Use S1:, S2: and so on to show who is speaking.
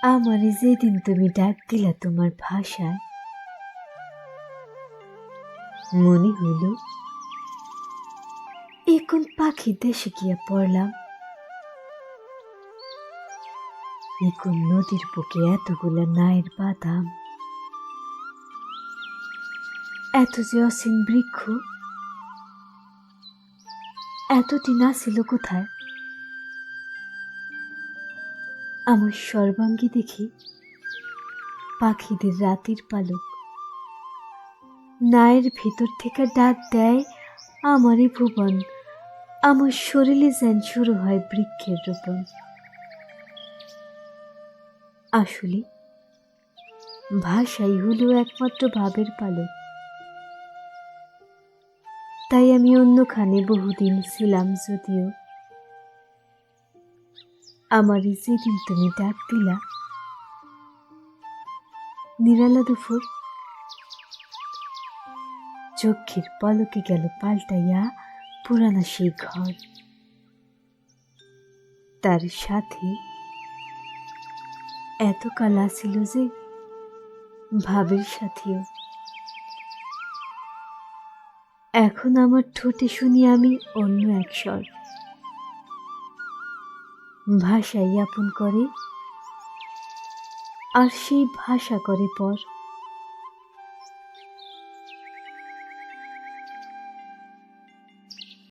S1: আমারে যেদিন তুমি ডাক দিলা তোমার ভাষায়, মনে হইল এ কোন পাখির দেশে গিয়া পড়লাম। এ কোন নদীর বুকে এতগুলা নায়ের বাদাম, এত যে অসীম বৃক্ষ, এতদিন আসিল কোথায়? আমার সর্বাঙ্গী দেখি পাখিদের রাতের পালক, নায়ের ভিতর থেকে ডাক দেয় আমারই ভুবন। আমার শরীরে যেন শুরু হয় বৃক্ষের রোপণ। আসলে ভাষাই হলো একমাত্র ভাবের পালক। তাই আমি অন্যখানে বহুদিন ছিলাম, যদিও আমারই যেদিন তুমি ডাক দিলা নিরালা দুপুর, চোখের পলকে গেল পাল্টাইয়া পুরানা সেই ঘর। তার সাথে এত কাল আসিল যে ভাবের সাথেও। এখন আমার ঠোঁটে শুনি আমি অন্য এক স্বর, ভাষাই আপন করে আর সেই ভাষা করে পর।